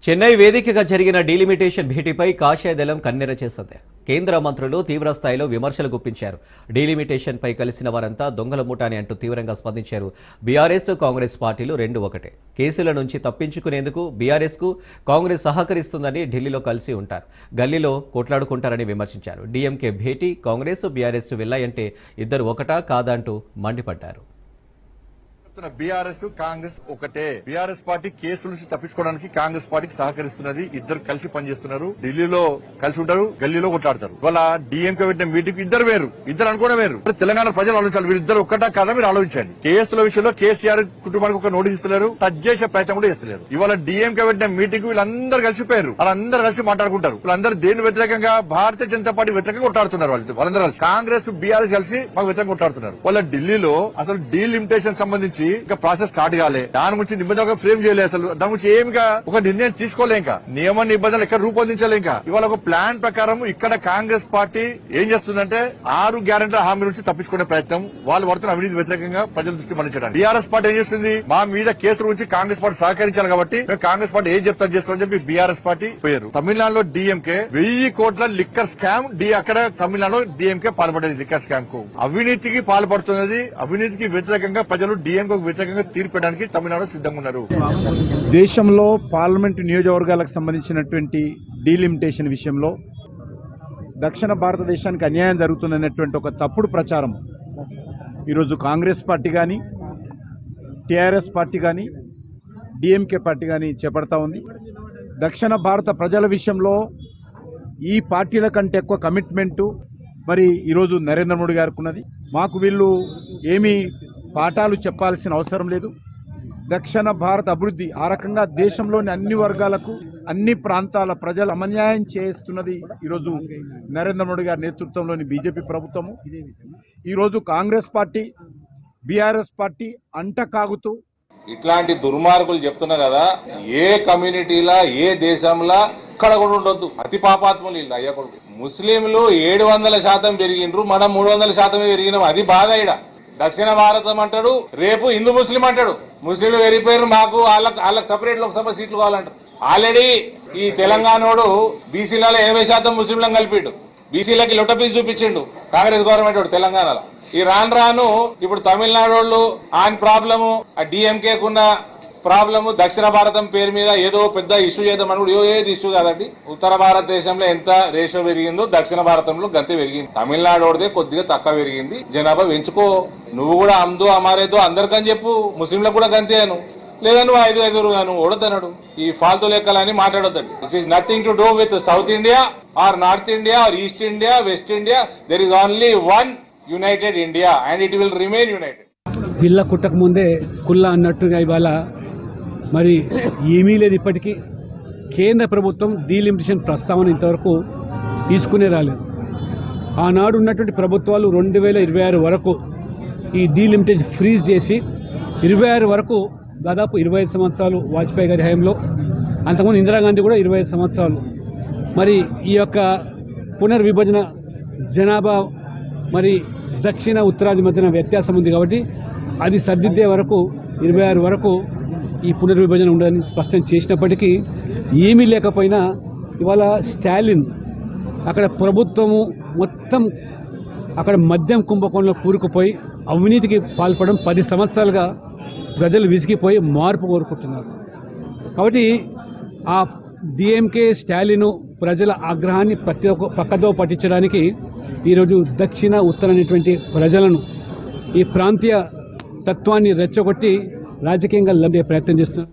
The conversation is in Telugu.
చెన్నై వేదికగా జరిగిన డీలిమిటేషన్ భేటీపై కాషాయదళం కన్నెర చేసింది. కేంద్ర మంత్రులు తీవ్రస్థాయిలో విమర్శలు గుప్పించారు. డీలిమిటేషన్పై కలిసిన వారంతా దొంగల ముఠాని అంటూ తీవ్రంగా స్పందించారు. బీఆర్ఎస్ కాంగ్రెస్ పార్టీలు రెండు ఒకటే. కేసుల నుంచి తప్పించుకునేందుకు బీఆర్ఎస్కు కాంగ్రెస్ సహకరిస్తుందని ఢిల్లీలో కలిసి ఉంటారు, గల్లీలో కొట్లాడుకుంటారని విమర్శించారు. డీఎంకే భేటీ కాంగ్రెస్ బీఆర్ఎస్ వెళ్ళాయంటే ఇద్దరు ఒకటా కాదా అంటూ మండిపడ్డారు. బీఆర్ఎస్ కాంగ్రెస్ ఒకటే. బీఆర్ఎస్ పార్టీ కేసుల నుంచి తప్పించుకోవడానికి కాంగ్రెస్ పార్టీకి సహకరిస్తున్నది. ఇద్దరు కలిసి పనిచేస్తున్నారు. ఢిల్లీలో కలిసి ఉంటారు, గల్లీలో కొట్లాడతారు. వాళ్ళ డీఎంకే పెట్టిన మీటింగ్ ఇద్దరు వేరు, ఇద్దరు అనుకోవడం వేరు. తెలంగాణ ప్రజలు ఆలోచించాలి, వీళ్ళిద్దరు ఒక్కటా కాదా మీరు ఆలోచించండి. కేసుల విషయంలో కేసీఆర్ కుటుంబానికి ఒక నోటీస్ ఇస్తలేరు, టచ్ చేసే ప్రయత్నం కూడా చేస్తలేరు. ఇవాళ డీఎంకే పెట్టిన మీటింగ్ వీళ్ళందరూ కలిసిపోయారు, వాళ్ళందరూ కలిసి మాట్లాడుకుంటారు. వీళ్ళందరూ దేని వ్యతిరేకంగా భారతీయ జనతా పార్టీ వ్యతిరేకంగా కొట్లాడుతున్నారు. వాళ్ళందరూ కలిసి కాంగ్రెస్ బీఆర్ఎస్ కలిసి మాకు వ్యతిరేకంగా కొట్లాడుతున్నారు. వాళ్ళ ఢిల్లీలో అసలు డీలిమిటేషన్ సంబంధించి ఇంకా ప్రాసెస్ స్టార్ట్ కాలే, దాని గురించి నిబంధనగా ఫ్రేమ్ చేయలేదు, అసలు దాని గురించి ఏమిగా ఒక నిర్ణయం తీసుకోలే, ఇంకా నియమ నిబంధనలు ఎక్కడ రూపొందించాలి. ఇంకా ఇవాళ ఒక ప్లాన్ ప్రకారం ఇక్కడ కాంగ్రెస్ పార్టీ ఏం చేస్తుందంటే 6 గ్యారెంటీల హామీ నుంచి తప్పించుకునే ప్రయత్నం, వాళ్ళు పడుతున్న అవినీతి వ్యతిరేకంగా ప్రజల దృష్టి మళ్లించడానికి. బీఆర్ఎస్ పార్టీ ఏం చేస్తుంది, మా మీద కేసుల గురించి కాంగ్రెస్ పార్టీ సహకరించాలి కాబట్టి మేము కాంగ్రెస్ పార్టీ ఏం చెప్తా చేస్తామని చెప్పి బీఆర్ఎస్ పార్టీ పోయారు. తమిళనాడులో డీఎంకే 1000 కోట్ల లిక్కర్ స్కామ్, అక్కడ తమిళనాడులో డీఎంకే పాల్పడేది లిక్కర్ స్కామ్ కు. అవినీతికి పాల్పడుతున్నది. అవినీతికి వ్యతిరేకంగా ప్రజలు డీఎంకే వ్యతిరేకంగా తీర్పడానికి తమిళనాడు సిద్ధంగా ఉన్నారు. దేశంలో పార్లమెంటు నియోజకవర్గాలకు సంబంధించినటువంటి డీలిమిటేషన్ విషయంలో దక్షిణ భారతదేశానికి అన్యాయం జరుగుతుందనేటువంటి ఒక తప్పుడు ప్రచారం ఈరోజు కాంగ్రెస్ పార్టీ కానీ, టీఆర్ఎస్ పార్టీ కానీ, డిఎంకే పార్టీ కానీ చేపడతా ఉంది. దక్షిణ భారత ప్రజల విషయంలో ఈ పార్టీల కంటే ఎక్కువ కమిట్మెంటు మరి ఈరోజు నరేంద్ర మోడీ గారికి ఉన్నది. మాకు వీళ్ళు ఏమీ పాఠాలు చెప్పాల్సిన అవసరం లేదు. దక్షిణ భారత అభివృద్ధి ఆ రకంగా దేశంలోని అన్ని వర్గాలకు, అన్ని ప్రాంతాల ప్రజలు అన్యాయం చేస్తున్నది ఈరోజు నరేంద్ర మోడీ గారి నేతృత్వంలోని బీజేపీ ప్రభుత్వము. ఈరోజు కాంగ్రెస్ పార్టీ, బీఆర్ఎస్ పార్టీ అంట కాగుతూ ఇట్లాంటి దుర్మార్గులు చెప్తున్నా కదా, ఏ కమ్యూనిటీలా ఏ దేశంలా ఇక్కడ కూడా ఉండొద్దు. అతి పాపాత్ములు ఇల్లు అయ్యా కొడుకు. ముస్లింలు 700% పెరిగిండ్రు, మనం 300% పెరిగినాం. అది బాధ. ఇడ దక్షిణ భారతం అంటాడు, రేపు హిందూ ముస్లిం అంటాడు. ముస్లింలు పెరిగిపోయారు, మాకు వాళ్ళకి సపరేట్ లోక్సభ సీట్లు కావాలంటారు. ఆల్రెడీ ఈ తెలంగాణోడు బీసీలలో 80% ముస్లింలను కలిపిండు, బీసీలకి లొట్టపీసి చూపించిండు కాంగ్రెస్ గవర్నమెంట్ వాడు తెలంగాణలో. ఈ రాను ఇప్పుడు తమిళనాడు వాళ్ళు ఆయన ప్రాబ్లము, ఆ డిఎంకేకున్న ప్రాబ్లము దక్షిణ భారతం పేరు మీద ఏదో పెద్ద ఇష్యూ చేద్దామని కూడా ఏది ఇష్యూ కాదండి. ఉత్తర భారతదేశంలో ఎంత రేషియో పెరిగిందో దక్షిణ భారతంలో గంతే పెరిగింది. తమిళనాడు కొద్దిగా తక్కువ పెరిగింది. జనాభా పెంచుకో, నువ్వు కూడా అమ్దో అమారేదో అందరికని చెప్పు, ముస్లింలకు కూడా గంతేను. లేదా నువ్వు 5 నువ్వు ఓడద్దన్నాడు. ఈ ఫాల్తూ లెక్కలని మాట్లాడొద్దండి. This is nothing to do with South India or North India or East India, West India. There is only one United India and it will remain united. బిల్ల కుట్టక ముందే కుల్లా అన్నట్టుగా ఇవాళ మరి ఏమీ లేదు. ఇప్పటికీ కేంద్ర ప్రభుత్వం డీలిమిటేషన్ ప్రస్తావన ఇంతవరకు తీసుకునే రాలేదు. ఆనాడు ఉన్నటువంటి ప్రభుత్వాలు 2026 వరకు ఈ డీలిమిటేషన్ ఫ్రీజ్ చేసి 26 వరకు దాదాపు 25 సంవత్సరాలు వాజ్పేయి గారి హయాంలో, అంతకుముందు ఇందిరాగాంధీ కూడా 25 సంవత్సరాలు. మరి ఈ యొక్క పునర్విభజన జనాభా మరి దక్షిణ ఉత్తరాది మధ్యన వ్యత్యాసం ఉంది కాబట్టి అది సర్దిద్దే వరకు 26 వరకు ఈ పునర్విభజన ఉండదని స్పష్టం చేసినప్పటికీ ఏమీ లేకపోయినా ఇవాళ స్టాలిన్ అక్కడ ప్రభుత్వము మొత్తం అక్కడ మద్యం కుంభకోణంలో కూరుకుపోయి అవినీతికి పాల్పడడం 10 సంవత్సరాలుగా ప్రజలు విసిగిపోయి మార్పు కోరుకుంటున్నారు. కాబట్టి ఆ డిఎంకే స్టాలిన్ ప్రజల ఆగ్రహాన్ని పక్కదో పట్టించడానికి ఈరోజు దక్షిణ ఉత్తర అనేటువంటి ప్రజలను ఈ ప్రాంతీయ తత్వాన్ని రెచ్చగొట్టి రాజకీయంగా లబ్ధే ప్రయత్నం చేస్తున్నారు.